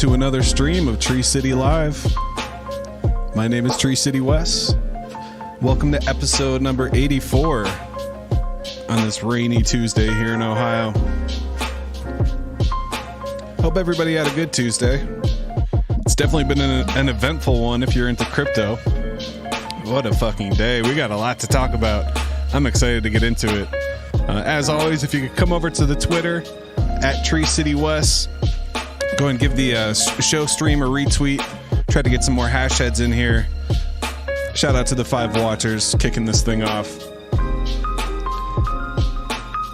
to another stream of Tree City Live. My name is Tree City Wes. Welcome to episode number 84 on this rainy Tuesday here in Ohio. Hope everybody had a good Tuesday. It's definitely been an eventful one if you're into crypto. What a fucking day. We got a lot to talk about. I'm excited to get into it. As always, if you could come over to the Twitter at Tree City Wes, go and give the show stream a retweet. Try to get some more hash heads in here. Shout out to the 5 watchers kicking this thing off.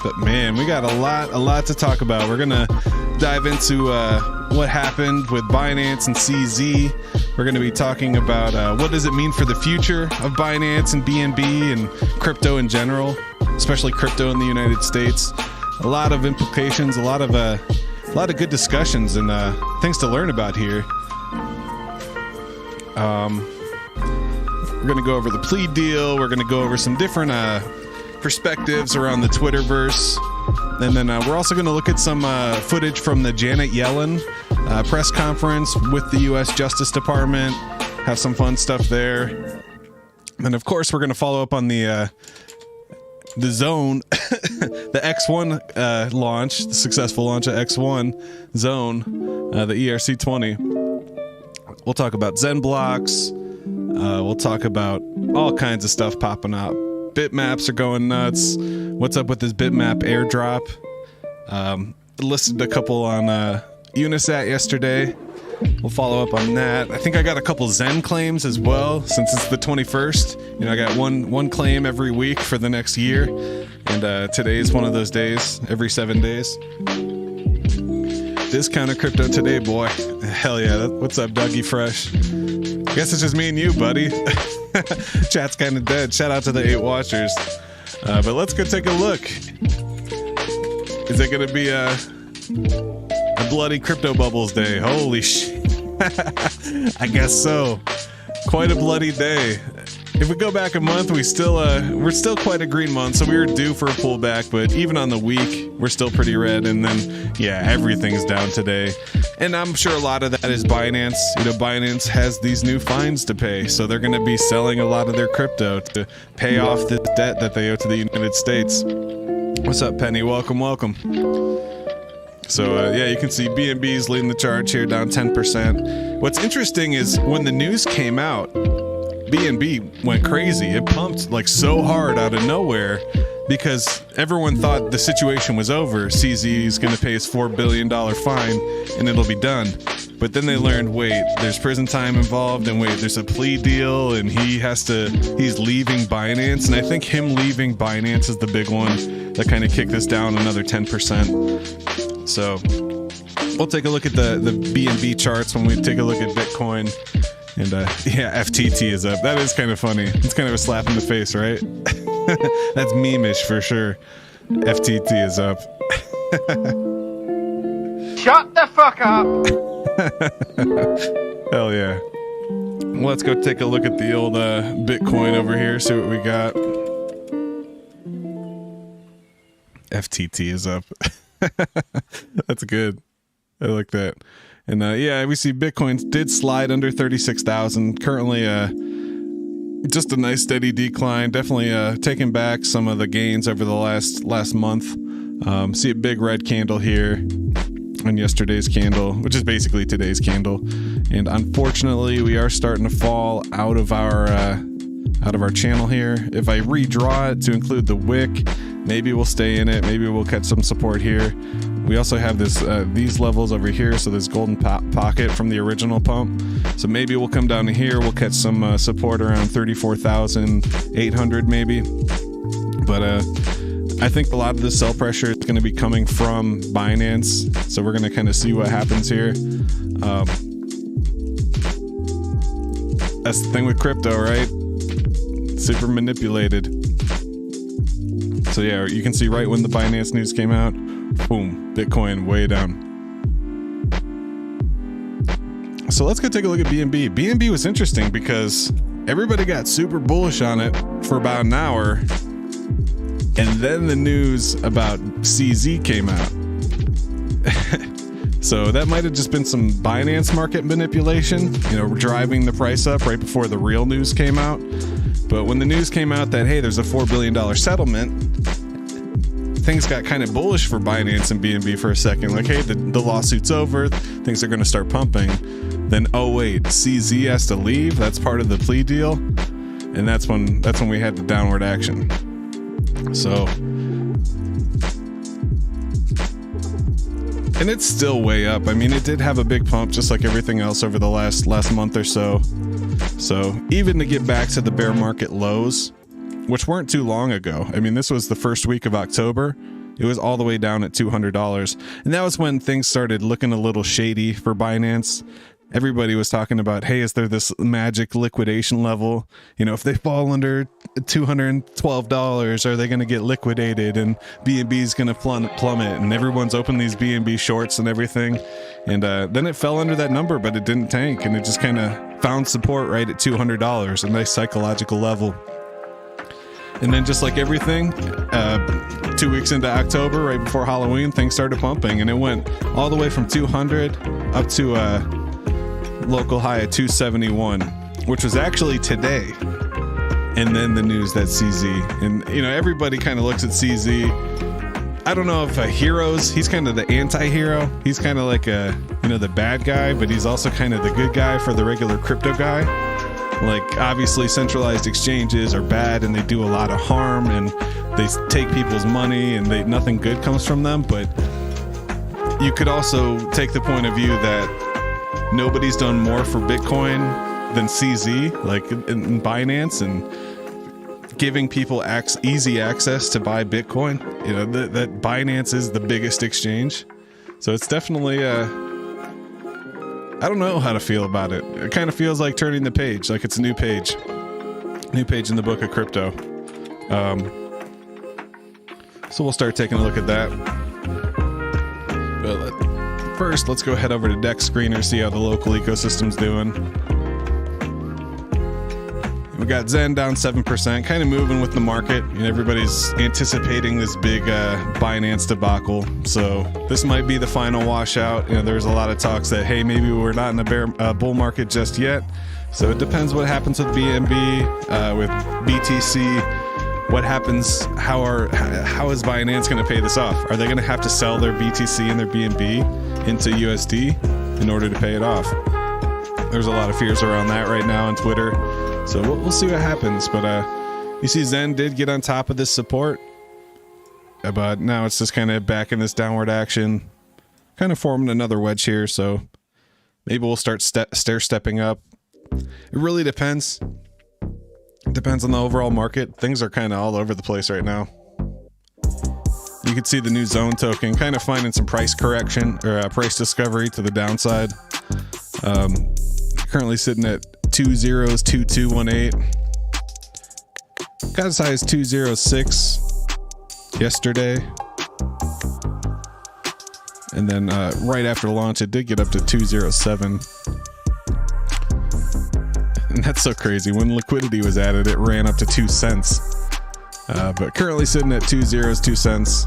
But man, we got a lot to talk about. We're gonna dive into what happened with Binance and CZ. We're gonna be talking about what does it mean for the future of Binance and BNB and crypto in general, especially crypto in the United States. A lot of implications, a lot of good discussions and things to learn about here. We're going to go over the plea deal. We're going to go over some different perspectives around the Twitterverse. And then we're also going to look at some footage from the Janet Yellen press conference with the U.S. Justice Department. Have some fun stuff there. And of course, we're going to follow up on the Zone, the X1 launch, the successful launch of X1 Zone, the ERC20. We'll talk about Zen blocks. We'll talk about all kinds of stuff popping up. Bitmaps are going nuts. What's up with this bitmap airdrop? Listed a couple on Unisat yesterday. We'll follow up on that. I think I got a couple Zen claims as well since it's the 21st. You know, I got one claim every week for the next year. And today is one of those days, every 7 days. Discounted crypto today, boy. Hell yeah. What's up, Dougie Fresh? Guess it's just me and you, buddy. Chat's kind of dead. Shout out to the 8 watchers. But let's go take a look. Is it going to be a bloody crypto bubbles day? Holy shit. I guess so. Quite a bloody day. If we go back a month, we're still quite a green month, so we were due for a pullback, but even on the week, we're still pretty red, and then, yeah, everything's down today. And I'm sure a lot of that is Binance. You know, Binance has these new fines to pay, so they're going to be selling a lot of their crypto to pay off the debt that they owe to the United States. What's up, Penny? Welcome. So, yeah, you can see BNB's leading the charge here, down 10%. What's interesting is when the news came out, BNB went crazy. It pumped like so hard out of nowhere because everyone thought the situation was over. CZ is going to pay his $4 billion fine and it'll be done. But then they learned, wait, there's prison time involved, and wait, there's a plea deal, and he's leaving Binance. And I think him leaving Binance is the big one that kind of kicked this down another 10%. So we'll take a look at the BNB charts when we take a look at Bitcoin. And yeah, FTT is up. That is kind of funny. It's kind of a slap in the face, right? That's meme-ish for sure. FTT is up. Shut the fuck up! Hell yeah. Well, let's go take a look at the old Bitcoin over here, see what we got. FTT is up. That's good. I like that. And yeah, we see Bitcoin did slide under 36,000. Currently, just a nice steady decline. Definitely taking back some of the gains over the last month. See a big red candle here on yesterday's candle, which is basically today's candle. And unfortunately, we are starting to fall out of our channel here. If I redraw it to include the wick, maybe we'll stay in it. Maybe we'll catch some support here. We also have these levels over here, so this golden pocket from the original pump. So maybe we'll come down to here. We'll catch some support around 34,800 maybe. But I think a lot of the sell pressure is going to be coming from Binance. So we're going to kind of see what happens here. That's the thing with crypto, right? Super manipulated. So yeah, you can see right when the Binance news came out, boom, Bitcoin way down. So let's go take a look at BNB. BNB was interesting because everybody got super bullish on it for about an hour. And then the news about CZ came out. So that might have just been some Binance market manipulation, driving the price up right before the real news came out. But when the news came out that, hey, there's a $4 billion settlement, things got kind of bullish for Binance and BNB for a second. Like, hey, the lawsuit's over. Things are going to start pumping. Then, oh, wait, CZ has to leave. That's part of the plea deal. And that's when we had the downward action. So... and it's still way up. I mean, it did have a big pump just like everything else over the last month or so. So even to get back to the bear market lows, which weren't too long ago. I mean, this was the first week of October. It was all the way down at $200. And that was when things started looking a little shady for Binance. Everybody was talking about, hey, is there this magic liquidation level? If they fall under $212, are they going to get liquidated and BNB is going to plummet? And everyone's opened these BNB shorts and everything. And then it fell under that number, but it didn't tank. And it just kind of found support right at $200, a nice psychological level. And then just like everything, 2 weeks into October, right before Halloween, things started pumping. And it went all the way from 200 up to local high at 271, which was actually today. And then the news that CZ, and everybody kind of looks at CZ. I don't know if he's kind of the anti-hero. He's kind of like the bad guy, but he's also kind of the good guy for the regular crypto guy. Like, obviously centralized exchanges are bad and they do a lot of harm and they take people's money and nothing good comes from them. But you could also take the point of view that nobody's done more for Bitcoin than CZ, like in Binance, and giving people easy access to buy Bitcoin. That Binance is the biggest exchange. So it's definitely, I don't know how to feel about it. It kind of feels like turning the page, like it's a new page in the book of crypto. So we'll start taking a look at that. But first, let's go head over to Dex Screener, see how the local ecosystem's doing. We got Zen down 7%, kind of moving with the market. Everybody's anticipating this big Binance debacle. So this might be the final washout. There's a lot of talks that, hey, maybe we're not in a bull market just yet. So it depends what happens with BNB, with BTC. What happens? How is Binance going to pay this off? Are they going to have to sell their BTC and their BNB into USD in order to pay it off? There's a lot of fears around that right now on Twitter. So we'll see what happens. But you see Zen did get on top of this support. But now it's just kind of back in this downward action. Kind of forming another wedge here. So maybe we'll start stair-stepping up. It really depends. It depends on the overall market. Things are kind of all over the place right now. You can see the new Zone token kind of finding some price correction or price discovery to the downside. Currently sitting at 202218. Got as high as 206 yesterday. And then right after launch, it did get up to 207. And that's so crazy. When liquidity was added, it ran up to 2 cents. But currently sitting at 2 zeros, 2 cents.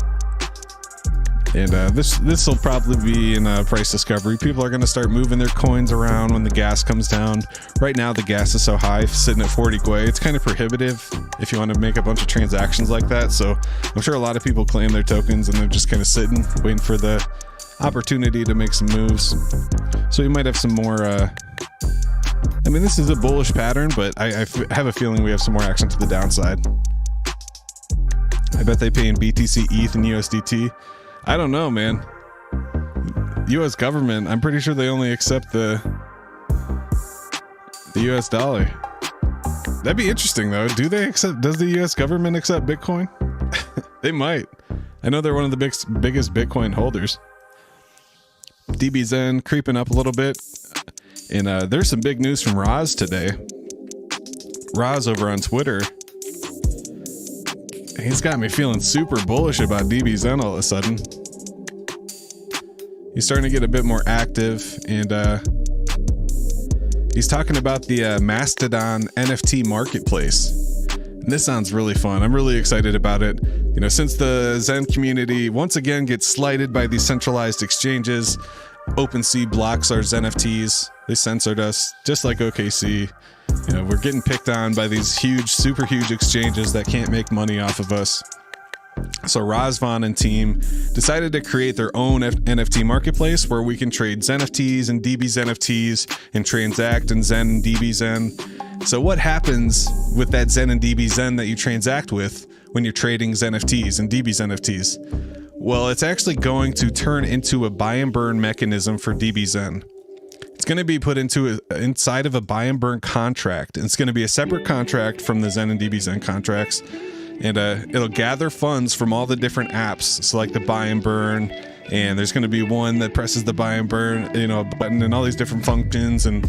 And this will probably be in price discovery. People are going to start moving their coins around when the gas comes down. Right now, the gas is so high, sitting at 40 Gwei. It's kind of prohibitive if you want to make a bunch of transactions like that. So I'm sure a lot of people claim their tokens and they're just kind of sitting, waiting for the opportunity to make some moves. So you might have some more... I mean, this is a bullish pattern, but I have a feeling we have some more action to the downside. I bet they pay in BTC, ETH, and USDT. I don't know, man. U.S. government, I'm pretty sure they only accept the U.S. dollar. That'd be interesting, though. Does the U.S. government accept Bitcoin? They might. I know they're one of the biggest Bitcoin holders. DBZen creeping up a little bit. And there's some big news from Roz today. Roz over on Twitter. He's got me feeling super bullish about DBZen all of a sudden. He's starting to get a bit more active, and he's talking about the Mastodon NFT marketplace. And this sounds really fun. I'm really excited about it. Since the Zen community once again gets slighted by these centralized exchanges, OpenSea blocks our Zen NFTs. They censored us, just like OKC. You know, we're getting picked on by these huge, super huge exchanges that can't make money off of us. So Razvan and team decided to create their own NFT marketplace where we can trade Zen NFTs and DBZ NFTs and transact in Zen and DBZ. So what happens with that Zen and DBZ that you transact with when you're trading Zen NFTs and DBZ NFTs? Well, it's actually going to turn into a buy and burn mechanism for DBZ. It's going to be put inside of a buy and burn contract. And it's going to be a separate contract from the Zen and DBZ contracts. And it'll gather funds from all the different apps. So like the buy and burn, and there's going to be one that presses the buy and burn, you know, button, and all these different functions and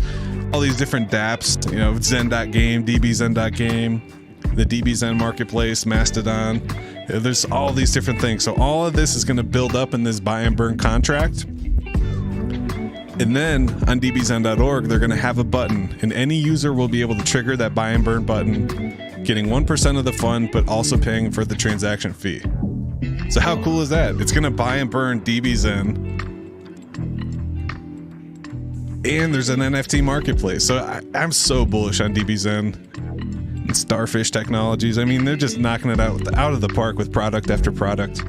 all these different dApps, you know, Zen.game, DBZen.game, the DBZen marketplace, Mastodon. There's all these different things. So all of this is going to build up in this buy and burn contract. And then on dbzen.org, they're going to have a button, and any user will be able to trigger that buy and burn button, getting 1% of the fund, but also paying for the transaction fee. So how cool is that? It's going to buy and burn DBZen. And there's an NFT marketplace. So I'm so bullish on DBZen and Starfish Technologies. I mean, they're just knocking it out of the park with product after product.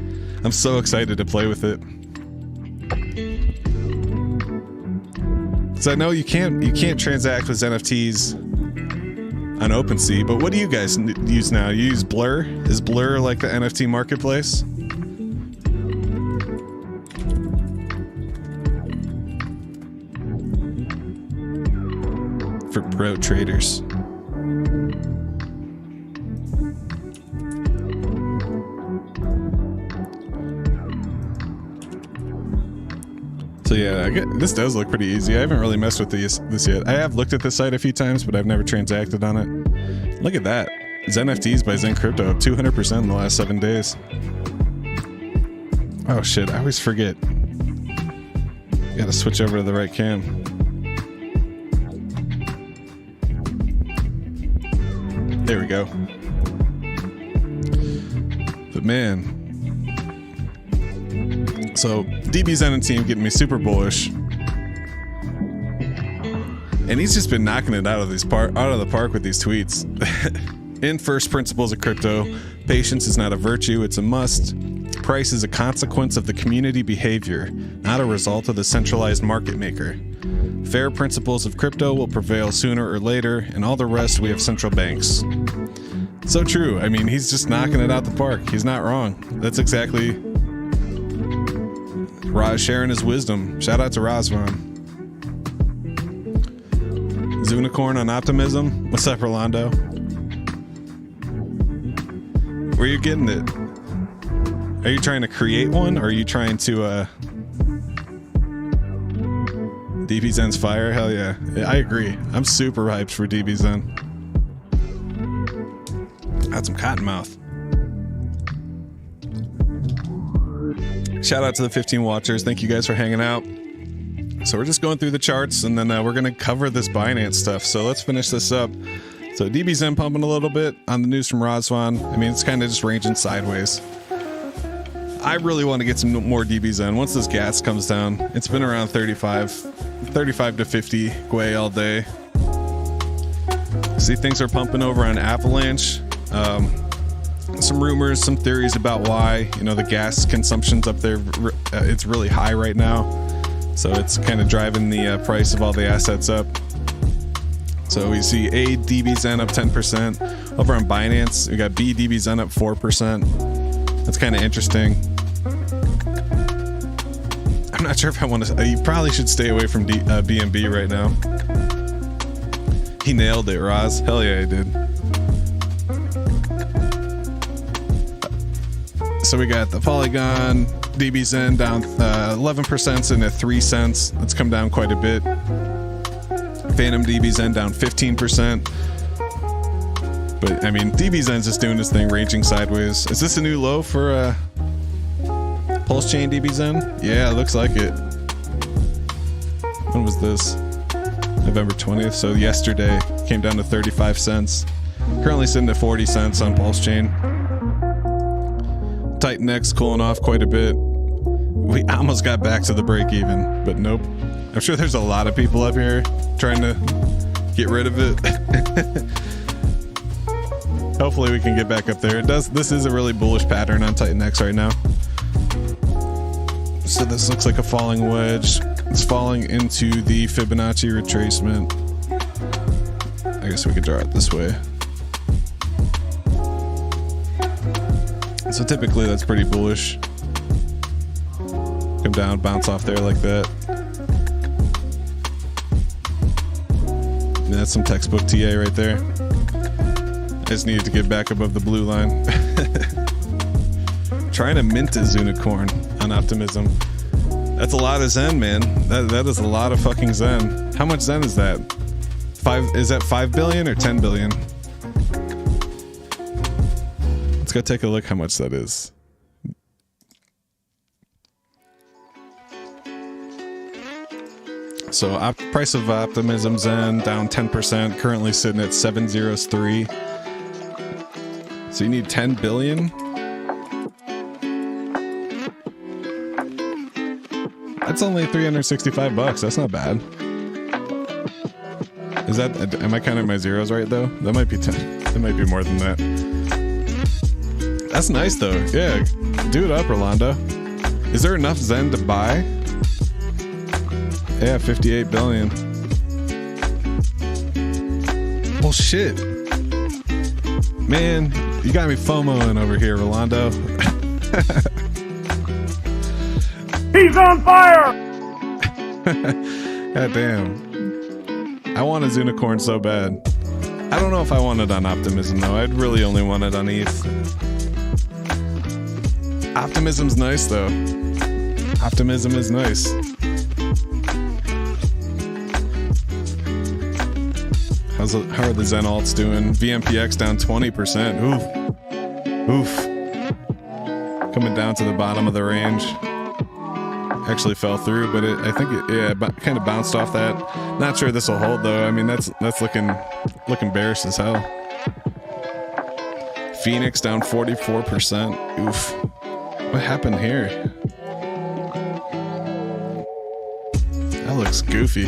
I'm so excited to play with it. So I know you can't transact with NFTs on OpenSea, but what do you guys use now? You use Blur? Is Blur like the NFT marketplace? For pro traders. So yeah, this does look pretty easy. I haven't really messed with this yet. I have looked at this site a few times, but I've never transacted on it. Look at that. Zen NFTs by Zen Crypto up 200% in the last 7 days. Oh shit, I always forget. Gotta switch over to the right cam. There we go. But man, so DBZen and team getting me super bullish, and he's just been knocking it out of the park with these tweets. In first principles of crypto, patience is not a virtue, it's a must. Price is a consequence of the community behavior, not a result of the centralized market maker. Fair principles of crypto will prevail sooner or later, and all the rest we have central banks. So true. I mean, he's just knocking it out the park. He's not wrong. That's exactly Raz sharing his wisdom. Shout out to Razvan. Zunicorn on optimism. What's up, Rolando? Where are you getting it? Are you trying to create one, or are you trying to DBZen's fire? Hell yeah. I agree. I'm super hyped for DBZen. Got some cottonmouth. Shout out to the 15 watchers. Thank you guys for hanging out. So we're just going through the charts, and then we're going to cover this Binance stuff. So let's finish this up. So DBZen pumping a little bit on the news from Razvan. I mean, it's kind of just ranging sideways. I really want to get some more DBZen once this gas comes down. It's been around 35 to 50 Gwei all day. See, things are pumping over on Avalanche. Some rumors, some theories about why, you know, the gas consumption's up there. It's really high right now. So it's kind of driving the price of all the assets up. So we see A DBZen up 10%. Over on Binance, we got B DBZen up 4%. That's kind of interesting. I'm not sure if I want to. You probably should stay away from BNB right now. He nailed it, Roz. Hell yeah, he did. So we got the Polygon DBZen down 11% and at 3 cents. That's come down quite a bit. Phantom DBZen down 15%. But I mean, DBZen's just doing this thing, ranging sideways. Is this a new low for Pulse Chain DBZen? Yeah, it looks like it. When was this? November 20th. So yesterday came down to 35 cents. Currently sitting at 40 cents on Pulse Chain. Titan X cooling off quite a bit. We almost got back to the break even, but nope. I'm sure there's a lot of people up here trying to get rid of it. Hopefully we can get back up there. It does. This is a really bullish pattern on Titan X right now. So this looks like a falling wedge. It's falling into the Fibonacci retracement. I guess we could draw it this way. So typically that's pretty bullish. Come down, bounce off there like that. And that's some textbook TA right there. I just needed to get back above the blue line. Trying to mint a unicorn on Optimism. That's a lot of Zen, man. That is a lot of fucking Zen. How much Zen is that? Is that 5 billion or 10 billion? Let's go take a look how much that is. So price of Optimism Zen down 10%, currently sitting at 703. So you need 10 billion? That's only 365 bucks. That's not bad. Is that, am I counting my zeros right though? That might be 10. That might be more than that. That's nice though. Yeah, do it up, Rolando. Is there enough Zen to buy? Yeah, 58 billion. Well, shit. Man, you got me FOMOing over here, Rolando. He's on fire! God damn. I want a unicorn so bad. I don't know if I want it on Optimism though. I'd really only want it on ETH. Optimism's nice though. Optimism is nice. How are the Zen alts doing? VMPX down 20%. Oof. Coming down to the bottom of the range. Actually fell through, but I think it kind of bounced off that. Not sure this will hold though. I mean, that's looking bearish as hell. Phoenix down 44%. Oof. What happened here? That looks goofy.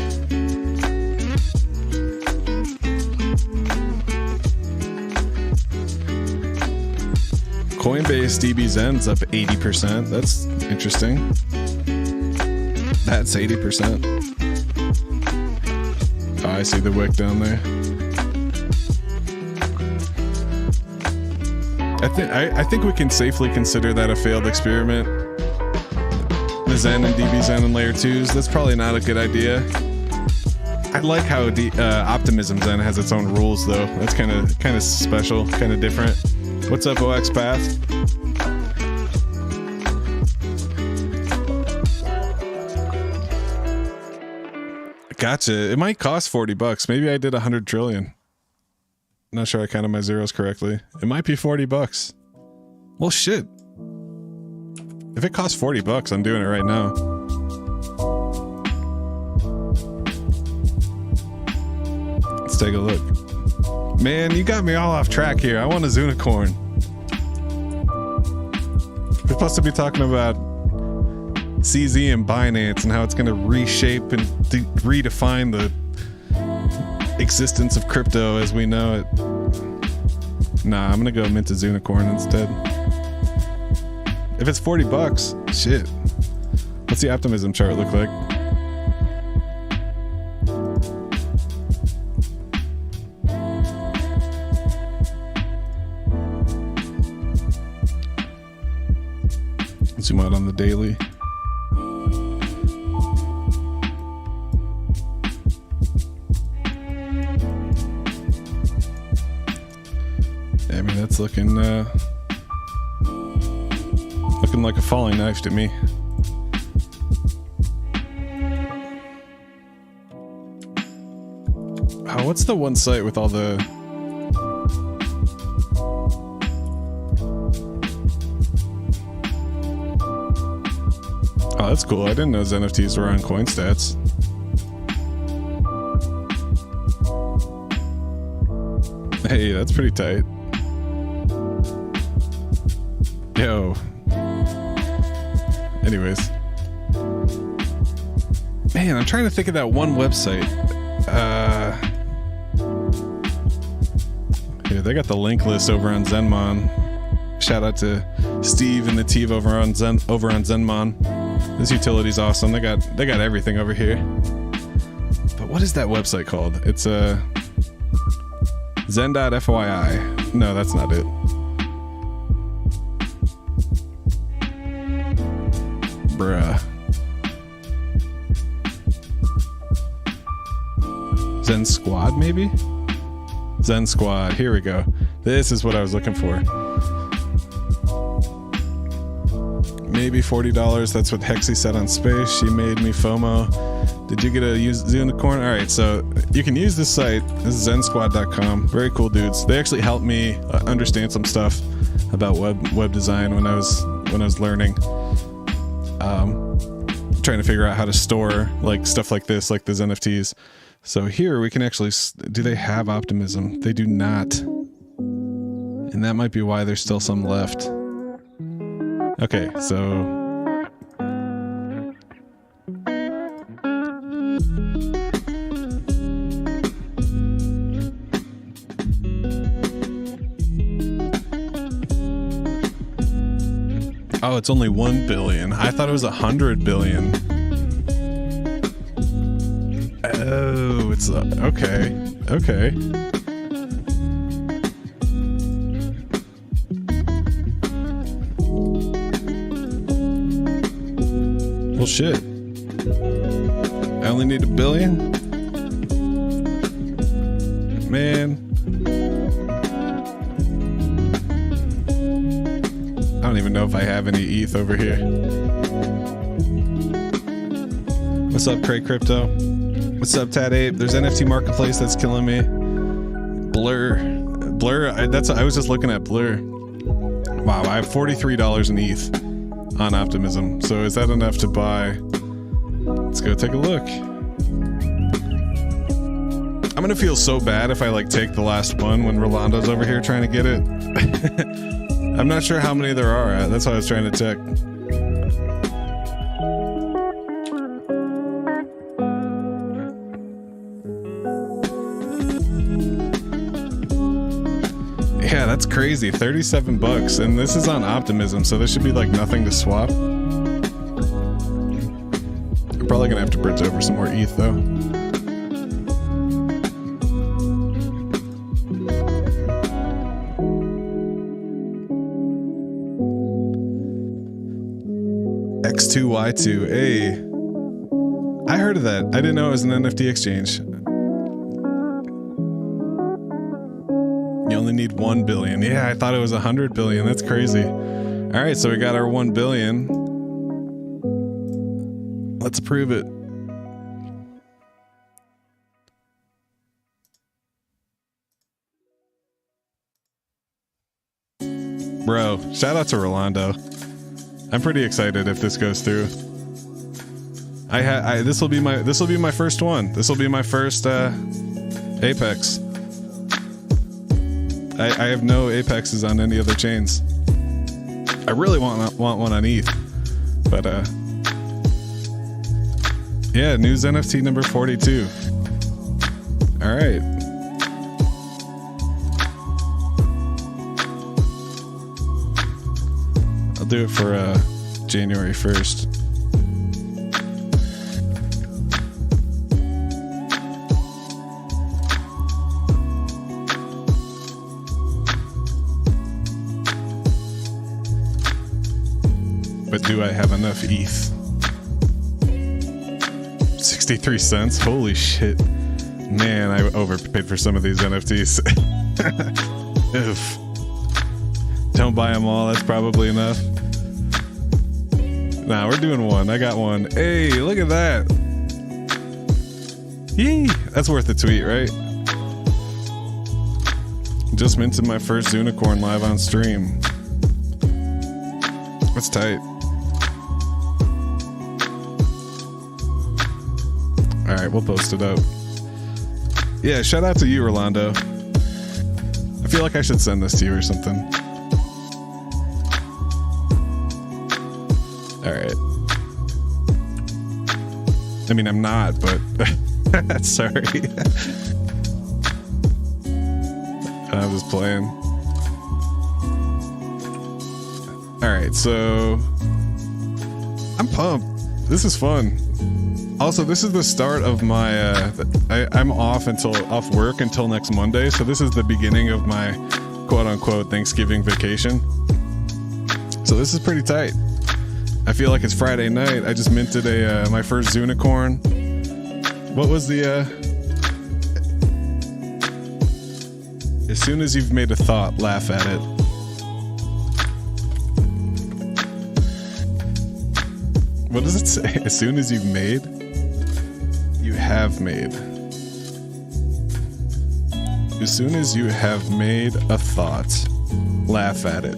Coinbase DB Zen's up 80%. That's interesting. That's 80%. Oh, I see the wick down there. I think we can safely consider that a failed experiment. The Zen and DB Zen and layer 2s. That's probably not a good idea. I like how Optimism Zen has its own rules though. That's kind of special, kind of different. What's up, OX Path? Gotcha. It might cost 40 bucks. Maybe I did 100 trillion. Not sure I counted my zeros correctly. It might be 40 bucks. Well, shit. If it costs 40 bucks, I'm doing it right now. Let's take a look. Man, you got me all off track here. I want a unicorn. We're supposed to be talking about CZ and Binance and how it's going to reshape and redefine the existence of crypto as we know it. Nah, I'm going to go mint a unicorn instead. If it's 40 bucks, shit. What's the Optimism chart look like? Zoom out on the daily. I mean, that's looking like a falling knife to me. Oh, what's the one site with all the... Oh, that's cool. I didn't know NFTs were on CoinStats. Hey, that's pretty tight. Yo. Anyways, Man, I'm trying to think of that one website. Here, they got the link list over on Zenmon. Shout out to Steve and the team over on Zenmon. This utility's awesome. They got everything over here. But what is that website called? It's zen.fyi. No, that's not it. Bruh. Zen Squad, maybe? Zen Squad. Here we go. This is what I was looking for. Maybe $40. That's what Hexy said on Space. She made me FOMO. Did you get a unicorn? All right, so you can use this site. This is zensquad.com. Very cool dudes. They actually helped me understand some stuff about web design when I was learning. Trying to figure out how to store like stuff like this, like these NFTs. So here we can actually, do they have optimism? They do not. And that might be why there's still some left. Okay, so oh, it's only 1 billion. I thought it was 100 billion. Oh, it's okay. Okay. Well, shit. I only need 1 billion? Man. I don't even know if I have any ETH over here. What's up, Craig Crypto? What's up, Tad Ape? There's NFT Marketplace that's killing me. Blur. I was just looking at Blur. Wow, I have $43 in ETH on Optimism. So is that enough to buy? Let's go take a look. I'm gonna feel so bad if I like take the last one when Rolando's over here trying to get it. I'm not sure how many there are. That's why I was trying to check. Yeah, that's crazy. 37 bucks. And this is on Optimism, so there should be like nothing to swap. I'm probably gonna have to bridge over some more ETH though. X2Y2. Hey, I heard of that. I didn't know it was an NFT exchange. You only need 1 billion. Yeah, I thought it was 100 billion. That's crazy. All right, so we got our 1 billion. Let's prove it. Bro, shout out to Rolando. I'm pretty excited if this goes through. This will be my first one. This will be my first Apex. I have no Apexes on any other chains. I really want one on ETH, but yeah, news NFT number 42. All right. I'll do it for January 1st. But do I have enough ETH? 63 cents? Holy shit. Man, I overpaid for some of these NFTs. Oof. Don't buy them all, that's probably enough. Nah, we're doing one. I got one. Hey, look at that. Yee! That's worth a tweet, right? Just minted my first unicorn live on stream. That's tight. Alright, we'll post it up. Yeah, shout out to you, Rolando. I feel like I should send this to you or something. Alright. I mean, I'm not, but sorry. I was playing. All right, so I'm pumped. This is fun. Also, this is the start of my. I'm off work until next Monday, so this is the beginning of my quote-unquote Thanksgiving vacation. So this is pretty tight. I feel like it's Friday night. I just minted my first Unicorn. What was the as soon as you've made a thought, laugh at it. What does it say? As soon as you've made, you have made. As soon as you have made a thought, laugh at it.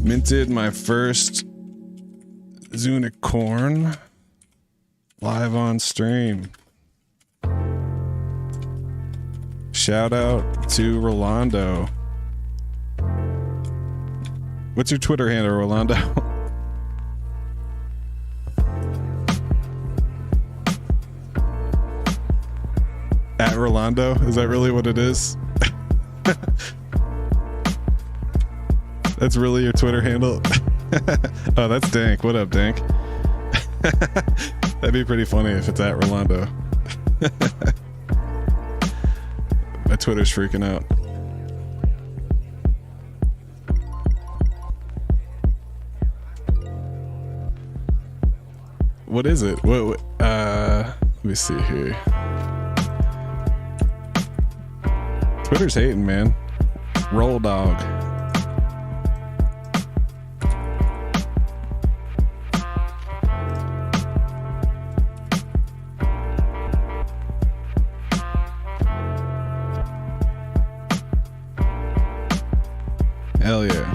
Minted my first Unicorn live on stream. Shout out to Rolando. What's your Twitter handle, Rolando? At Rolando? Is that really what it is? That's really your Twitter handle? Oh, that's Dank. What up, Dank? That'd be pretty funny if it's at Rolando. My Twitter's freaking out. What is it? What let me see here. Twitter's hating, man. Roll dog. Hell yeah.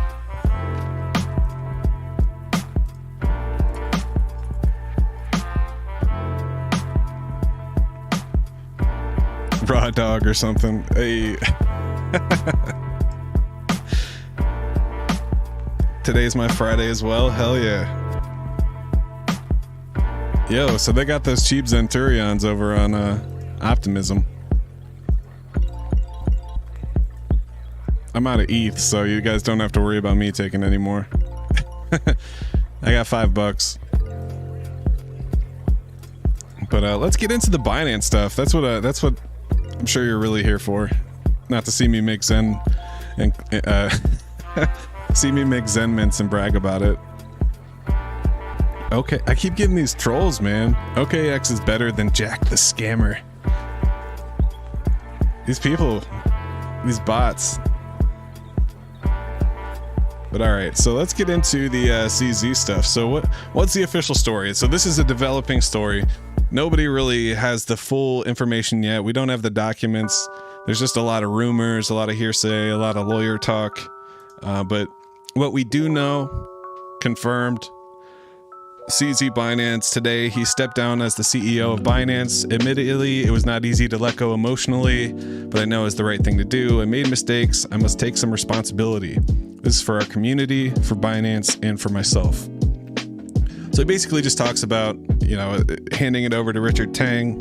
Raw dog or something. Hey. Today's my Friday as well. Hell yeah. Yo, so they got those cheap Zenturions over on Optimism. I'm out of ETH, so you guys don't have to worry about me taking any more. I got $5. But let's get into the Binance stuff. That's what I'm sure you're really here for. Not to see me make Zen and see me make Zen mints and brag about it. Okay, I keep getting these trolls, man. OKX is better than Jack the Scammer. These people, these bots. But all right, so let's get into the CZ stuff. So what's the official story? So this is a developing story. Nobody really has the full information yet. We don't have the documents. There's just a lot of rumors, a lot of hearsay, a lot of lawyer talk. But what we do know, confirmed, CZ Binance today, he stepped down as the CEO of Binance. Admittedly, it was not easy to let go emotionally, but I know it's the right thing to do. I made mistakes. I must take some responsibility. This is for our community, for Binance, and for myself. So he basically just talks about, handing it over to Richard Tang,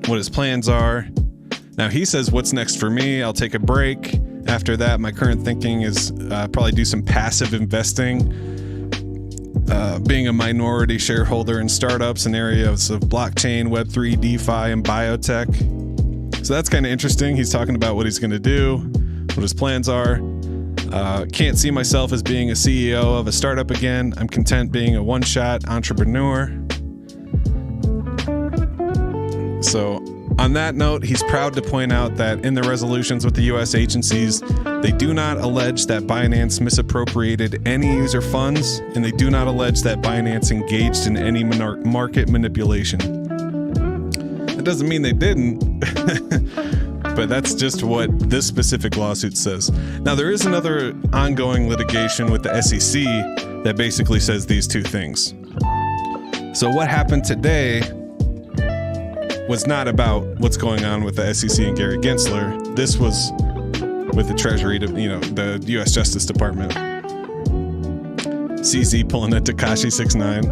what his plans are. Now he says, what's next for me? I'll take a break. After that, my current thinking is probably do some passive investing, being a minority shareholder in startups in areas of blockchain, Web3, DeFi, and biotech. So that's kind of interesting. He's talking about what he's going to do, what his plans are. Can't see myself as being a CEO of a startup again. I'm content being a one-shot entrepreneur. So on that note, he's proud to point out that in the resolutions with the U.S. agencies, they do not allege that Binance misappropriated any user funds, and they do not allege that Binance engaged in any market manipulation. That doesn't mean they didn't, but that's just what this specific lawsuit says. Now, there is another ongoing litigation with the SEC that basically says these two things. So what happened today was not about what's going on with the SEC and Gary Gensler. This was with the Treasury, the U.S. Justice Department. CZ pulling a Tekashi 6ix9ine,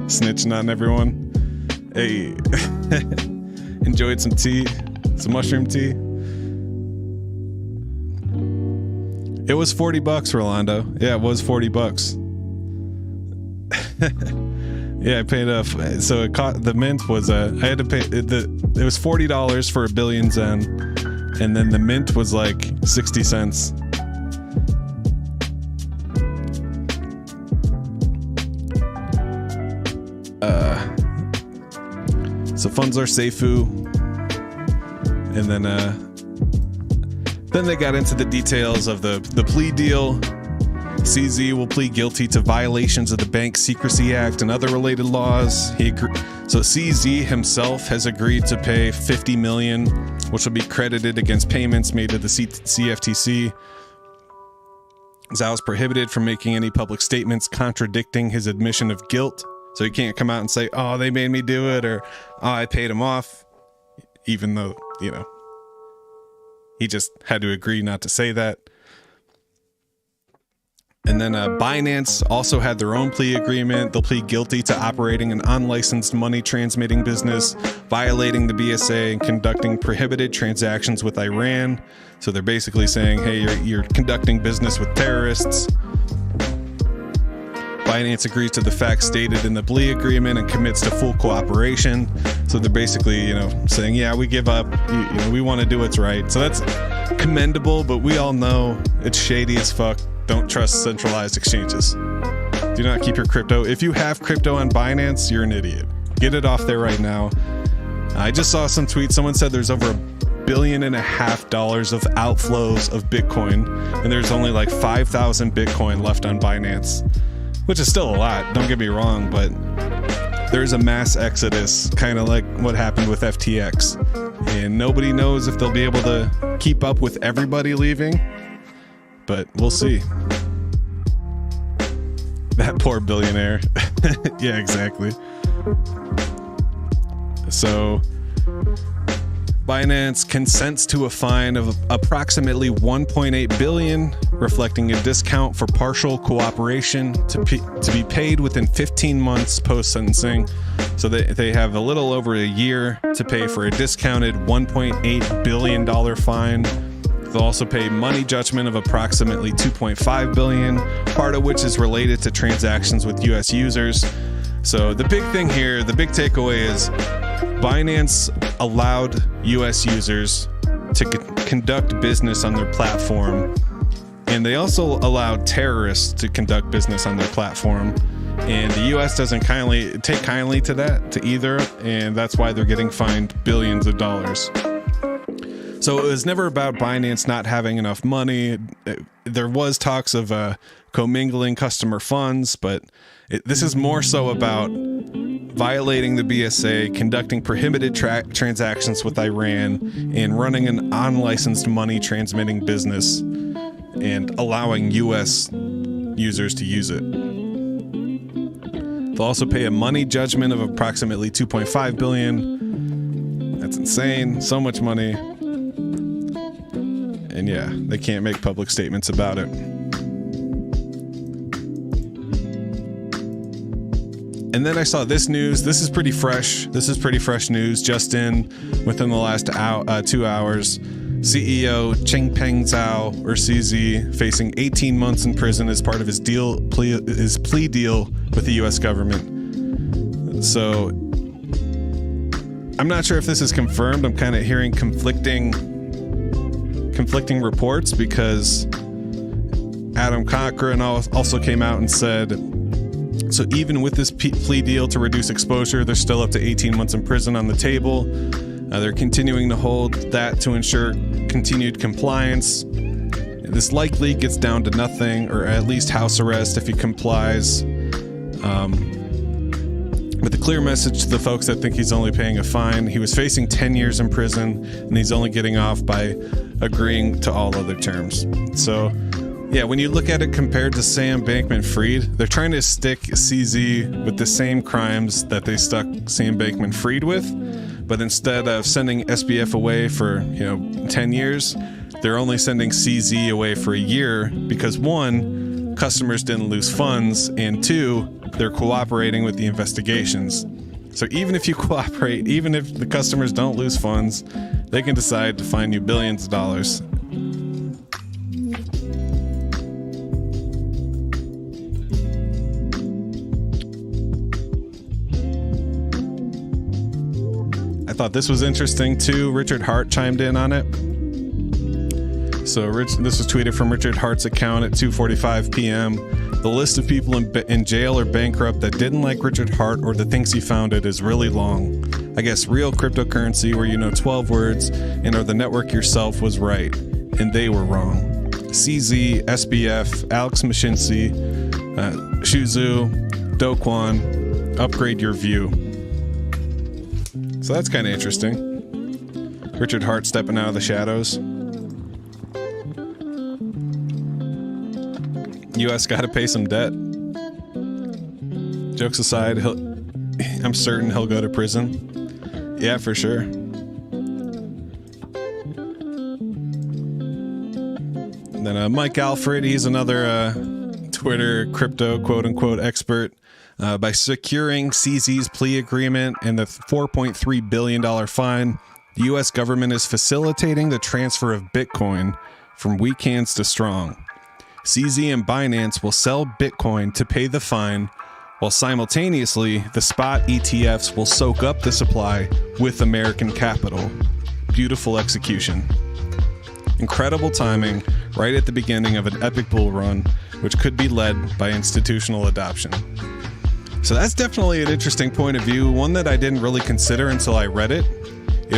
snitching on everyone. Hey, enjoyed some tea, some mushroom tea. It was $40, Rolando. Yeah, it was $40. Yeah, I paid so it cost, the mint was I had to pay it was $40 for a billion Zen, and then the mint was like 60 cents. So funds are Seifu, and then they got into the details of the plea deal. CZ will plead guilty to violations of the Bank Secrecy Act and other related laws. So CZ himself has agreed to pay $50 million, which will be credited against payments made to the CFTC. Zhao is prohibited from making any public statements contradicting his admission of guilt. So he can't come out and say, oh, they made me do it, or oh, I paid him off, even though, he just had to agree not to say that. And then Binance also had their own plea agreement. They'll plead guilty to operating an unlicensed money transmitting business, violating the BSA, and conducting prohibited transactions with Iran. So they're basically saying, hey, you're conducting business with terrorists. Binance agrees to the facts stated in the plea agreement and commits to full cooperation. So they're basically, saying, yeah, we give up. We want to do what's right. So that's commendable, but we all know it's shady as fuck. Don't trust centralized exchanges. Do not keep your crypto. If you have crypto on Binance, you're an idiot. Get it off there right now. I just saw some tweets. Someone said there's over $1.5 billion of outflows of Bitcoin, and there's only like 5,000 Bitcoin left on Binance, which is still a lot. Don't get me wrong, but there's a mass exodus, kind of like what happened with FTX, and nobody knows if they'll be able to keep up with everybody leaving. But we'll see. That poor billionaire. Yeah, exactly. So Binance consents to a fine of approximately $1.8 billion, reflecting a discount for partial cooperation to be paid within 15 months post-sentencing. So they have a little over a year to pay for a discounted $1.8 billion fine. They'll also pay money judgment of approximately $2.5 billion, part of which is related to transactions with U.S. users. So the big thing here, the big takeaway is Binance allowed U.S. users to conduct business on their platform, and they also allowed terrorists to conduct business on their platform. And the U.S. doesn't take kindly to that, to either, and that's why they're getting fined billions of dollars. So it was never about Binance not having enough money. There was talks of commingling customer funds, but this is more so about violating the BSA, conducting prohibited transactions with Iran, and running an unlicensed money transmitting business and allowing U.S. users to use it. They'll also pay a money judgment of approximately $2.5 billion. That's insane. So much money. And yeah, they can't make public statements about it. And then I saw this news. This is pretty fresh. This is pretty fresh news. Just within the last 2 hours, CEO Changpeng Zhao, or CZ, facing 18 months in prison as part of his plea deal with the U.S. government. So I'm not sure if this is confirmed. I'm kind of hearing conflicting reports, because Adam Cochran also came out and said, so even with this plea deal to reduce exposure, they're still up to 18 months in prison on the table. They're continuing to hold that to ensure continued compliance. This likely gets down to nothing, or at least house arrest if he complies. But the clear message to the folks that think he's only paying a fine, he was facing 10 years in prison, and he's only getting off by agreeing to all other terms. So yeah, when you look at it compared to Sam Bankman-Fried, they're trying to stick CZ with the same crimes that they stuck Sam Bankman-Fried with, but instead of sending SBF away for 10 years, they're only sending CZ away for a year, because one, customers didn't lose funds, and 2, they're cooperating with the investigations. So even if you cooperate, even if the customers don't lose funds, they can decide to fine you billions of dollars. I thought this was interesting too. Richard Hart chimed in on it. So this was tweeted from Richard Hart's account at 2:45 p.m. The list of people in jail or bankrupt that didn't like Richard Hart or the things he founded is really long. I guess real cryptocurrency where you know 12 words and are the network yourself was right, and they were wrong. CZ, SBF, Alex Mashinsky, Shuzu, Do Kwon, upgrade your view. So that's kind of interesting. Richard Hart stepping out of the shadows. US got to pay some debt. Jokes aside, I'm certain he'll go to prison. Yeah, for sure. And then Mike Alfred, he's another Twitter crypto quote-unquote expert. By securing CZ's plea agreement and the $4.3 billion fine, the U.S. government is facilitating the transfer of Bitcoin from weak hands to strong. CZ and Binance will sell Bitcoin to pay the fine, while simultaneously the spot ETFs will soak up the supply with American capital. Beautiful execution. Incredible timing right at the beginning of an epic bull run, which could be led by institutional adoption. So that's definitely an interesting point of view, one that I didn't really consider until I read it.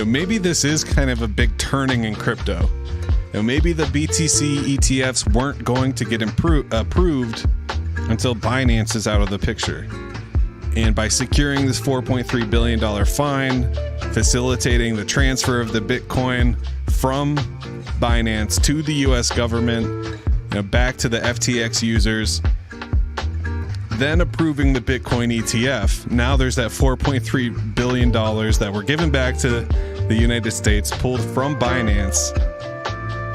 Maybe this is kind of a big turning in crypto. Maybe the BTC ETFs weren't going to get approved until Binance is out of the picture. And by securing this $4.3 billion fine, facilitating the transfer of the Bitcoin from Binance to the US government, back to the FTX users, then approving the Bitcoin ETF. Now there's that $4.3 billion that were given back to the United States, pulled from Binance,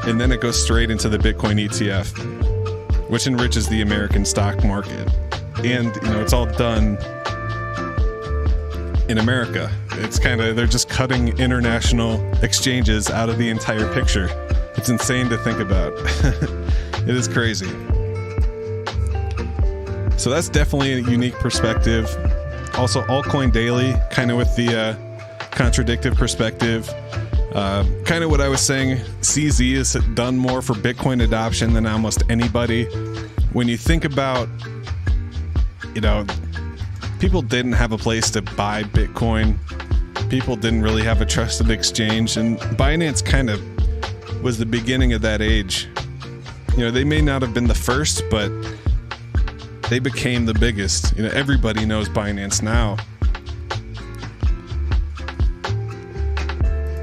and then it goes straight into the Bitcoin ETF, which enriches the American stock market. And, it's all done in America. It's they're just cutting international exchanges out of the entire picture. It's insane to think about. It is crazy. So that's definitely a unique perspective. Also, Altcoin Daily, kind of with the contradictive perspective. Kind of what I was saying, CZ has done more for Bitcoin adoption than almost anybody. When you think about, people didn't have a place to buy Bitcoin. People didn't really have a trusted exchange, and Binance kind of was the beginning of that age. They may not have been the first, but they became the biggest. Everybody knows Binance now.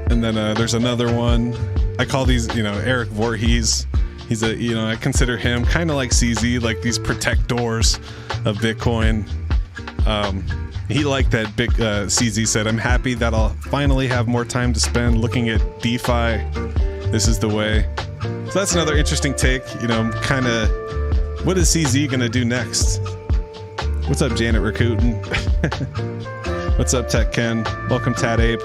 And then there's another one. I call these, Eric Voorhees. He's I consider him kind of like CZ, like these protectors of Bitcoin. He liked that big, CZ said, "I'm happy that I'll finally have more time to spend looking at DeFi. This is the way." So that's another interesting take, kind of, what is CZ going to do next? What's up, Janet Rakuten? What's up, Tech Ken? Welcome, Tad Ape.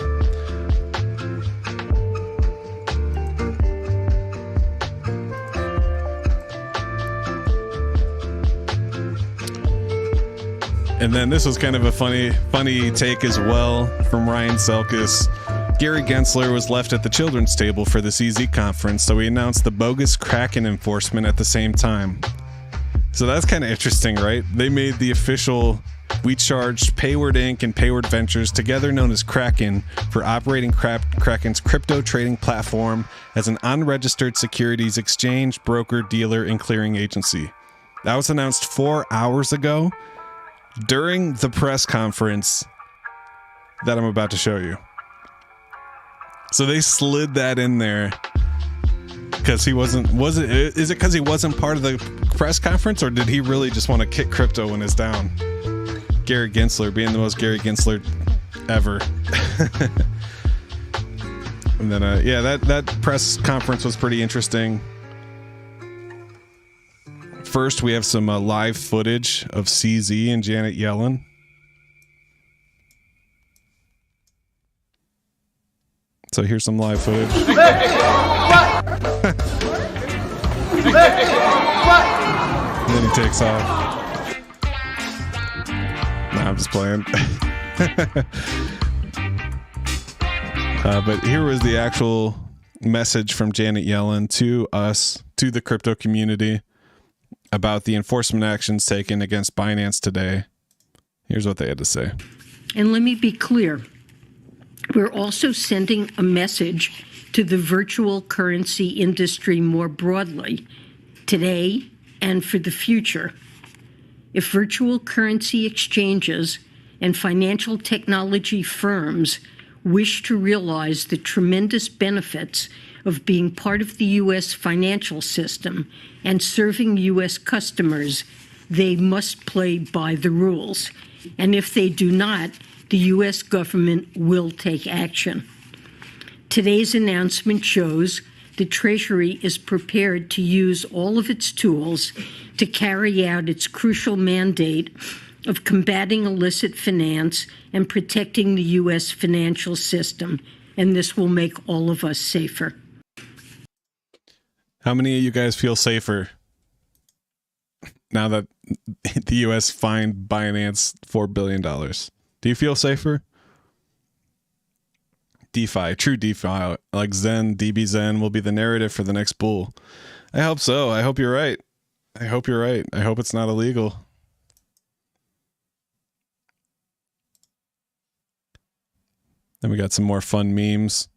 And then this was kind of a funny take as well from Ryan Selkis. Gary Gensler was left at the children's table for the CZ conference, so he announced the bogus Kraken enforcement at the same time. So that's kind of interesting, right? They made the official, we charged Payward Inc. and Payward Ventures, together known as Kraken, for operating Kraken's crypto trading platform as an unregistered securities exchange, broker, dealer, and clearing agency. That was announced 4 hours ago during the press conference that I'm about to show you. So they slid that in there because he is it because he wasn't part of the press conference, or did he really just want to kick crypto when it's down? Gary Gensler being the most Gary Gensler ever. And then, that press conference was pretty interesting. first, we have some live footage of CZ and Janet Yellen. So here's some live footage. And then he takes off. Nah, I'm just playing. But here was the actual message from Janet Yellen to us, to the crypto community, about the enforcement actions taken against Binance today. Here's what they had to say. And let me be clear. We're also sending a message to the virtual currency industry more broadly, today and for the future. If virtual currency exchanges and financial technology firms wish to realize the tremendous benefits of being part of the U.S. financial system and serving U.S. customers, they must play by the rules. And if they do not, the U.S. government will take action. Today's announcement shows the Treasury is prepared to use all of its tools to carry out its crucial mandate of combating illicit finance and protecting the U.S. financial system, and this will make all of us safer. How many of you guys feel safer now that the U.S. fined Binance $4 billion? Do you feel safer? DeFi, true DeFi, like Zen, DB Zen will be the narrative for the next bull. I hope so. I hope you're right. I hope you're right. I hope it's not illegal. Then we got some more fun memes.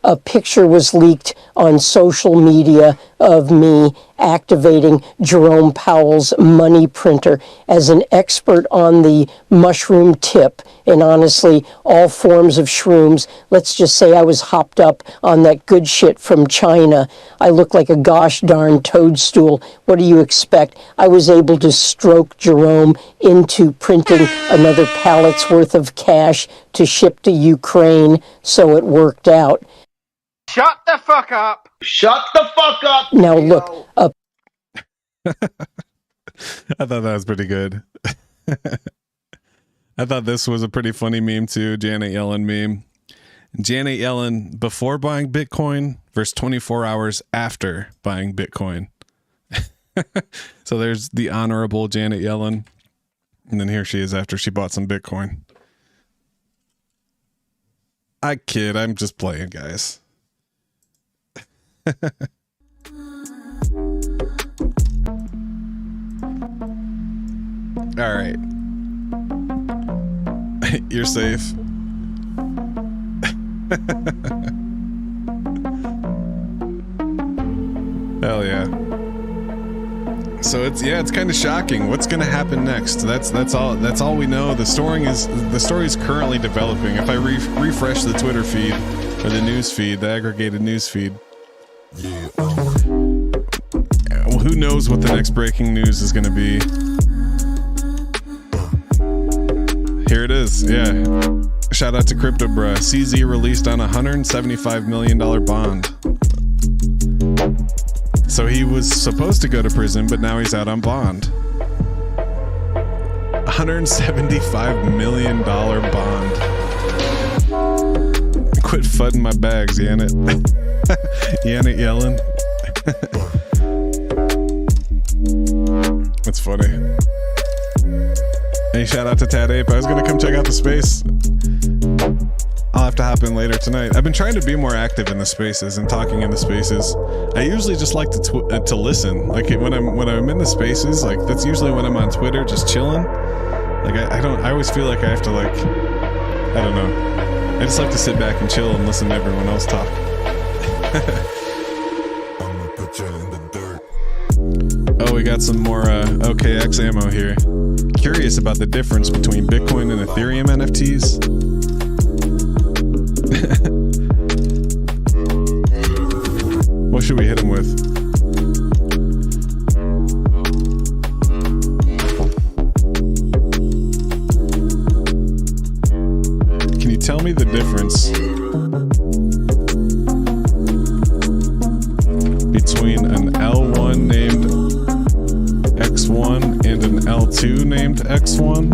A picture was leaked on social media of me activating Jerome Powell's money printer as an expert on the mushroom tip. And honestly, all forms of shrooms. Let's just say I was hopped up on that good shit from China. I look like a gosh darn toadstool. What do you expect? I was able to stroke Jerome into printing another pallet's worth of cash to ship to Ukraine, so it worked out. Shut the fuck up! Shut the fuck up! Now look, I thought that was pretty good. I thought this was a pretty funny meme too, Janet Yellen meme. Janet Yellen before buying Bitcoin versus 24 hours after buying Bitcoin. So there's the honorable Janet Yellen. And then here she is after she bought some Bitcoin. I kid, I'm just playing, guys. All right. You're safe. Hell yeah. So it's kind of shocking. What's going to happen next? That's all we know. The story is currently developing. If I refresh the Twitter feed or the news feed, the aggregated news feed, who knows what the next breaking news is going to be. Here it is. Yeah. Shout out to Crypto Bruh. CZ released on a $175 million bond. So he was supposed to go to prison, but now he's out on bond. $175 million bond. Quit fudding my bags, Janet. Janet Yellen. That's funny. Hey, shout out to Tad Ape. I was going to come check out the space. I'll have to hop in later tonight. I've been trying to be more active in the spaces and talking in the spaces. I usually just like to listen. Like when I'm in the spaces, like that's usually when I'm on Twitter just chilling. Like I always feel like I have to I don't know. I just like to sit back and chill and listen to everyone else talk. I'ma put you in the dirt. Oh, we got some more OKX ammo here. Curious about the difference between Bitcoin and Ethereum NFTs. What should we hit him with? Can you tell me the difference between an L1 2 named X1.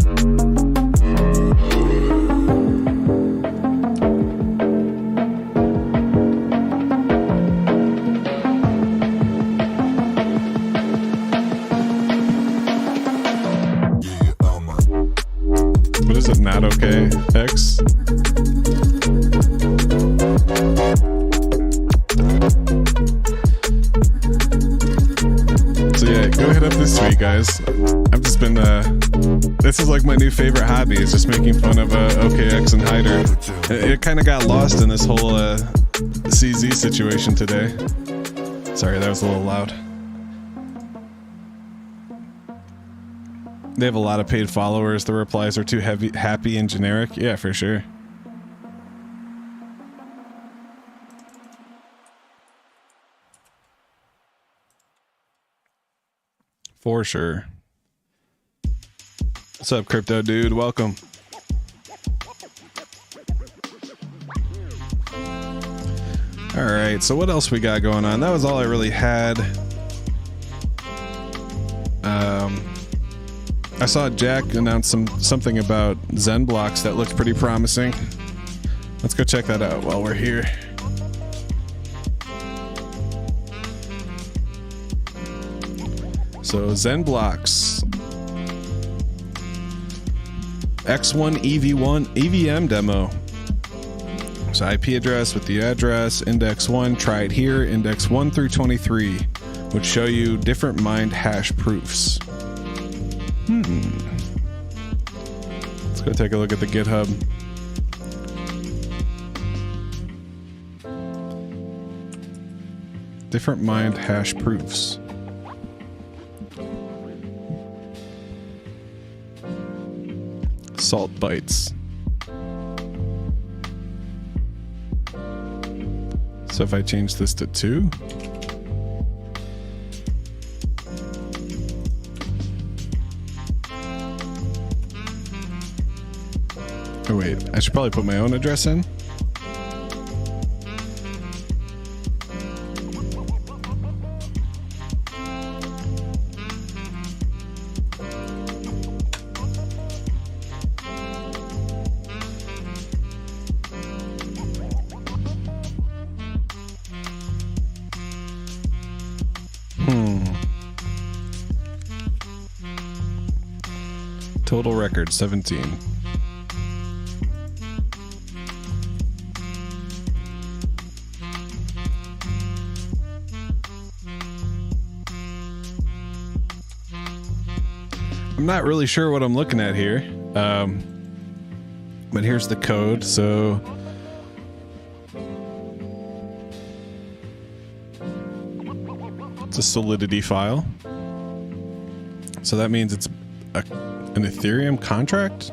What is it? Not okay, X? So yeah, go hit up this tweet, guys. I've just been, this is like my new favorite hobby, is just making fun of OKX and Hyder. It kind of got lost in this whole CZ situation today. Sorry, that was a little loud. They have a lot of paid followers. The replies are too happy and generic. Yeah, for sure. For sure. What's up, crypto dude? Welcome. All right, so what else we got going on? That was all I really had. I saw Jack announce something about Zen blocks that looked pretty promising. Let's go check that out while we're here. So Zen blocks, X1 EVM demo. So IP address with the address, index 1, try it here, index 1 through 23, which show you different mined hash proofs. Let's go take a look at the GitHub. Different mined hash proofs. Salt bites. So if I change this to 2, oh wait, I should probably put my own address in. Total record 17. I'm not really sure what I'm looking at here, but here's the code. So it's a Solidity file. So that means it's an Ethereum contract?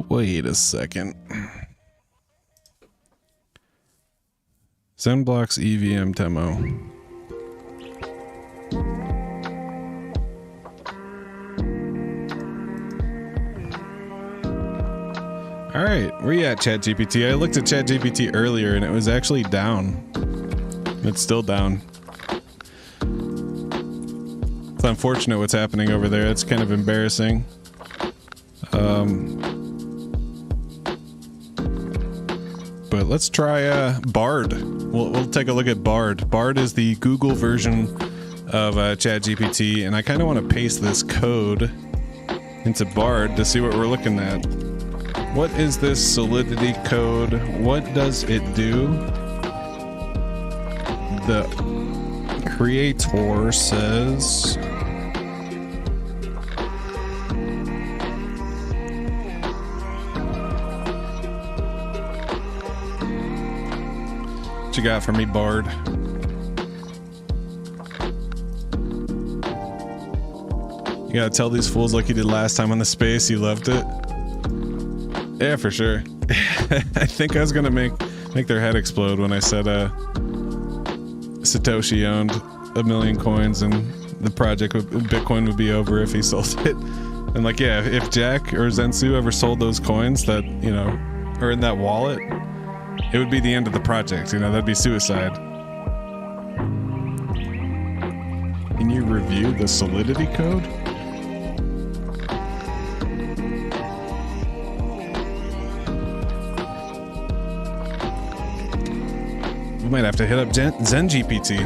Wait a second. Zenblocks EVM demo. All right, where you at, ChatGPT? I looked at ChatGPT earlier and it was actually down. It's still down. It's unfortunate what's happening over there. It's kind of embarrassing. But let's try Bard. We'll take a look at Bard. Bard is the Google version of ChatGPT, and I kind of want to paste this code into Bard to see what we're looking at. What is this Solidity code? What does it do? The creator says what you got for me, Bard? You gotta tell these fools like you did last time on the space you loved it. Yeah, for sure. I think I was gonna make their head explode when I said Satoshi owned 1 million coins and the project with Bitcoin would be over if he sold it. And like, yeah, if Jack or Zensu ever sold those coins that, you know, are in that wallet, it would be the end of the project. You know, that'd be suicide. you review the Solidity code? We might have to hit up Zen GPT.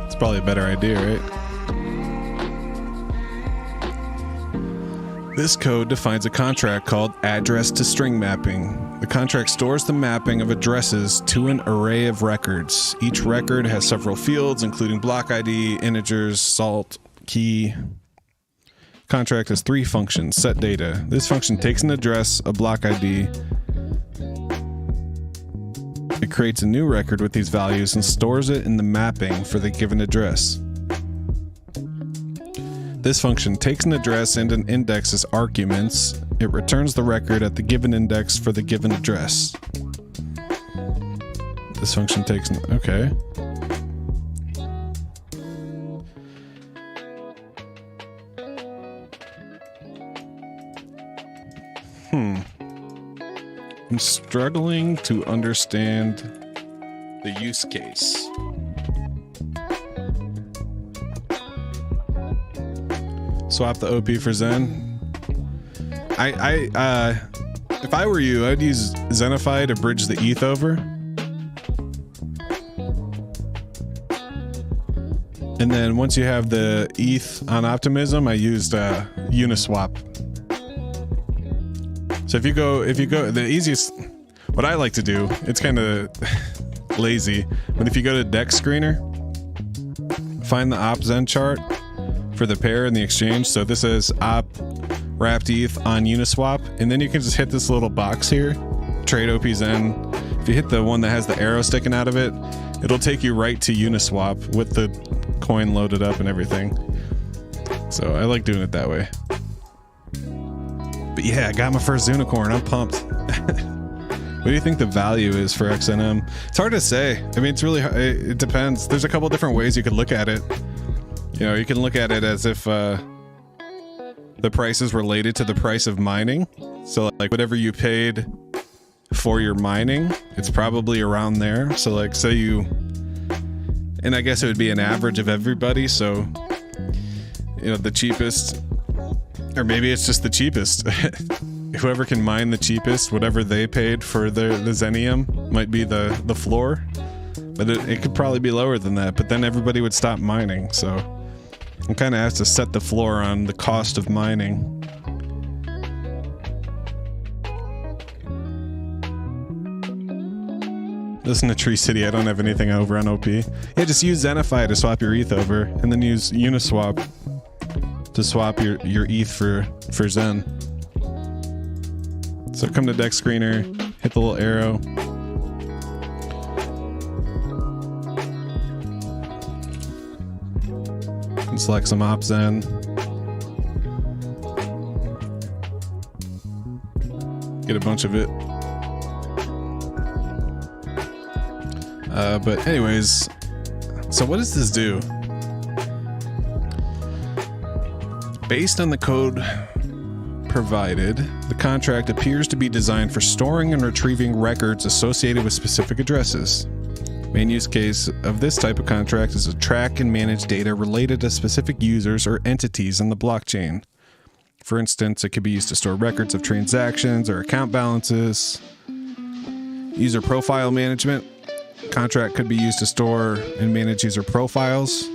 It's probably a better idea, right? This code defines a contract called address to string mapping. The contract stores the mapping of addresses to an array of records. Each record has several fields, including block ID, integers, salt, key. Contract has 3 functions. Set data. This function takes an address, a block ID. It creates a new record with these values and stores it in the mapping for the given address. This function takes an address and an index as arguments. It returns the record at the given index for the given address. This function takes an... Okay. I'm struggling to understand the use case. Swap the OP for Zen. If I were you, I'd use Zenify to bridge the ETH over. And then once you have the ETH on Optimism, I used Uniswap. So if you go, the easiest, what I like to do, it's kind of lazy, but if you go to Dex Screener, find the OpZen chart for the pair and the exchange. So this is op wrapped ETH on Uniswap, and then you can just hit this little box here, trade OP Zen. If you hit the one that has the arrow sticking out of it, it'll take you right to Uniswap with the coin loaded up and everything. So I like doing it that way. But yeah, I got my first unicorn. I'm pumped. What do you think the value is for XNM? It's hard to say. I mean, it's really, it depends. There's a couple different ways you could look at it. You know, you can look at it as if the price is related to the price of mining. So like whatever you paid for your mining, it's probably around there. So like say you, and I guess it would be an average of everybody. So, you know, the cheapest, or maybe it's just the cheapest. Whoever can mine the cheapest, whatever they paid for the Zenium might be the floor. But it could probably be lower than that. But then everybody would stop mining. So I'm kind of have to set the floor on the cost of mining. Listen to Tree City. I don't have anything over on OP. Yeah, just use Zenify to swap your ETH over, and then use Uniswap to swap your ETH for Zen. So come to Deck Screener, hit the little arrow. And select some Op Zen. Get a bunch of it. But anyways, so what does this do? Based on the code provided, the contract appears to be designed for storing and retrieving records associated with specific addresses. Main use case of this type of contract is to track and manage data related to specific users or entities on the blockchain. For instance, it could be used to store records of transactions or account balances. User profile management. Contract could be used to store and manage user profiles.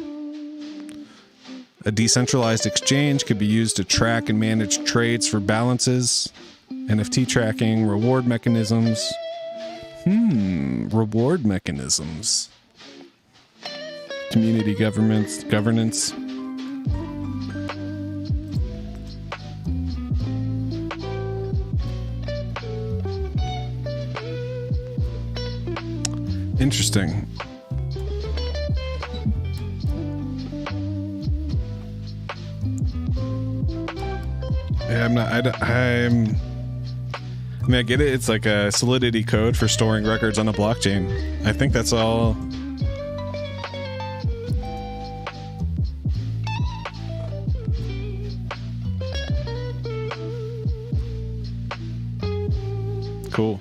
A decentralized exchange could be used to track and manage trades for balances. NFT tracking, reward mechanisms. Reward mechanisms. Community governance. Interesting. Yeah, I mean, I get it. It's like a Solidity code for storing records on a blockchain. I think that's all. Cool.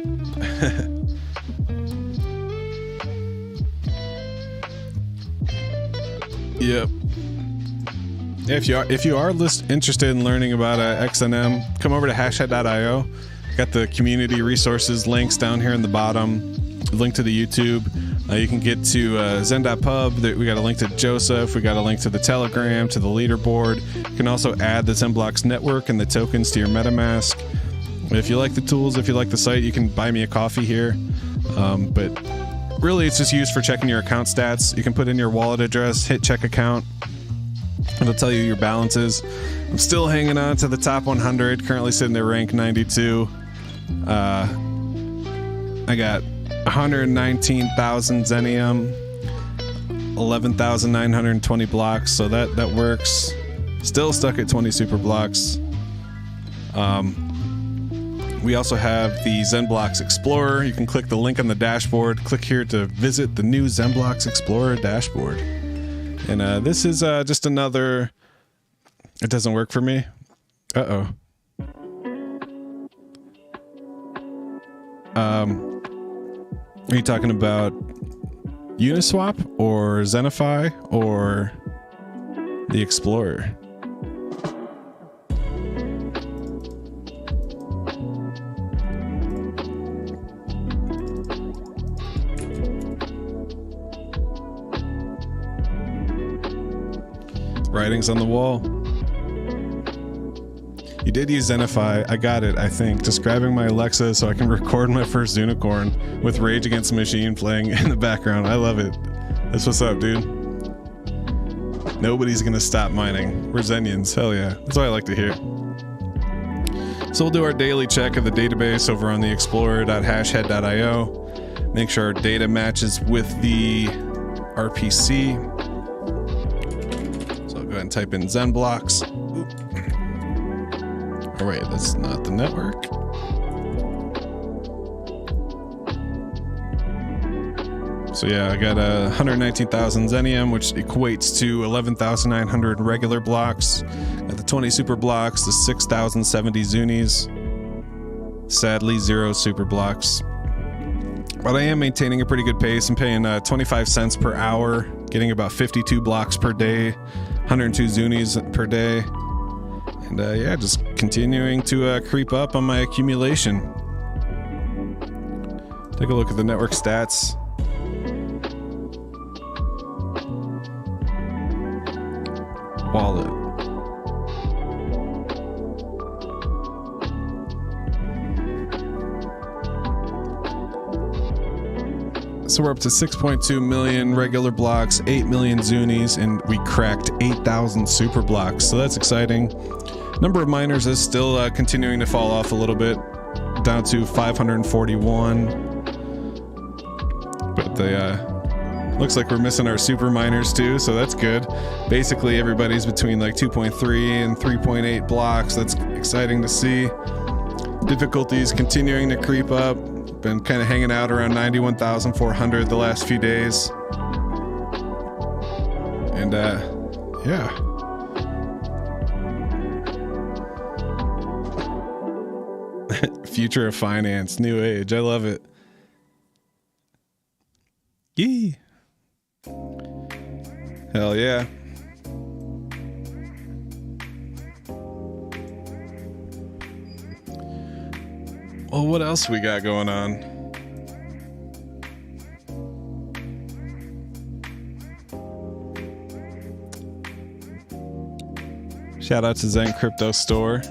Yep. If you are interested in learning about XNM, come over to hashhead.io. Got the community resources links down here in the bottom. Link to the YouTube. You can get to zen.pub. We got a link to Joseph. We got a link to the Telegram, to the leaderboard. You can also add the ZenBlocks network and the tokens to your MetaMask. If you like the tools, if you like the site, you can buy me a coffee here. But really, it's just used for checking your account stats. You can put in your wallet address, hit check account. It'll tell you your balances. I'm still hanging on to the top 100, currently sitting at rank 92. I got 119,000 Zenium, 11,920 blocks, so that works. Still stuck at 20 super blocks. We also have the ZenBlocks Explorer. You can click the link on the dashboard. Click here to visit the new ZenBlocks Explorer dashboard. And this is just another... It doesn't work for me. Uh-oh. Are you talking about Uniswap or Zenify or the Explorer? Writings on the wall. You did use Zenify. I got it, I think. Just grabbing my Alexa so I can record my first unicorn with Rage Against the Machine playing in the background. I love it. That's what's up, dude. Nobody's gonna stop mining. We're Zenians. Hell yeah. That's what I like to hear. So we'll do our daily check of the database over on the explorer.hashhead.io. Make sure our data matches with the RPC. So I'll go ahead and type in ZenBlocks. Oh wait, that's not the network. So yeah, I got 119,000 Zenium, which equates to 11,900 regular blocks. Got the 20 super blocks, the 6,070 Zunis. Sadly, 0 super blocks. But I am maintaining a pretty good pace. I'm paying 25 cents per hour, getting about 52 blocks per day, 102 Zunis per day. And yeah, just continuing to creep up on my accumulation. Take a look at the network stats. Wallet. So we're up to 6.2 million regular blocks, 8 million Zunis, and we cracked 8,000 super blocks. So that's exciting. Number of miners is still continuing to fall off a little bit, down to 541. But they looks like we're missing our super miners too, so that's good. Basically, everybody's between like 2.3 and 3.8 blocks. That's exciting to see. Difficulties continuing to creep up. Been kind of hanging out around 91,400 the last few days. And yeah. Future of finance, new age. I love it. Yee. Hell yeah. Well, what else we got going on? Shout out to Zen Crypto Store.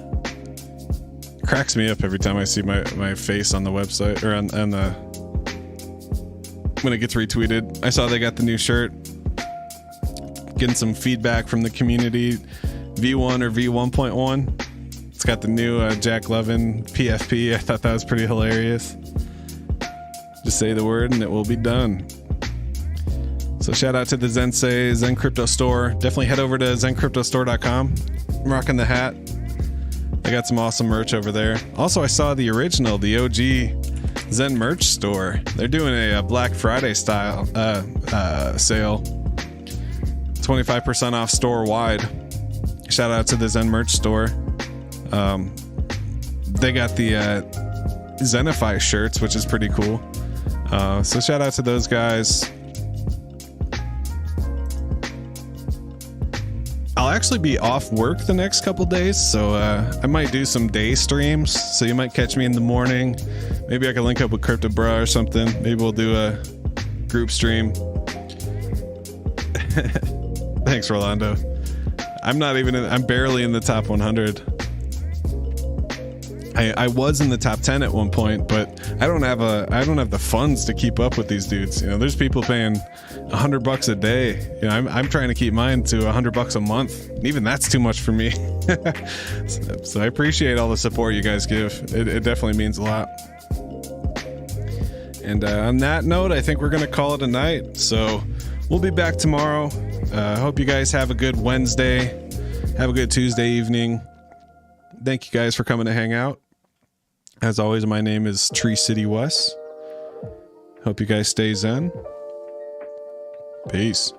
Cracks me up every time I see my face on the website or on the when it gets retweeted. I saw they got the new shirt. Getting some feedback from the community. V1 or V1.1. It's got the new Jack Levin PFP. I thought that was pretty hilarious. Just say the word and it will be done. So shout out to the Zensei Zen Crypto Store. Definitely head over to zencryptostore.com. I'm rocking the hat. I got some awesome merch over there. Also, I saw the original, the OG Zen merch store. They're doing a Black Friday style sale. 25% off store wide. Shout out to the Zen merch store. They got the Zenify shirts, which is pretty cool. So shout out to those guys. actually be off work the next couple days, so I might do some day streams. So you might catch me in the morning. Maybe I can link up with Crypto Bra or something. Maybe we'll do a group stream. Thanks, Rolando. I'm barely in the top 100. I was in the top 10 at one point, but I don't have the funds to keep up with these dudes. You know, there's people paying $100 a day. You know, I'm trying to keep mine to $100 a month. Even that's too much for me. So I appreciate all the support you guys give. It definitely means a lot. And on that note, I think we're gonna call it a night. So we'll be back tomorrow. Hope you guys have a good Wednesday. Have a good Tuesday evening. Thank you guys for coming to hang out. As always, my name is Tree City Wes. Hope you guys stay zen. Peace.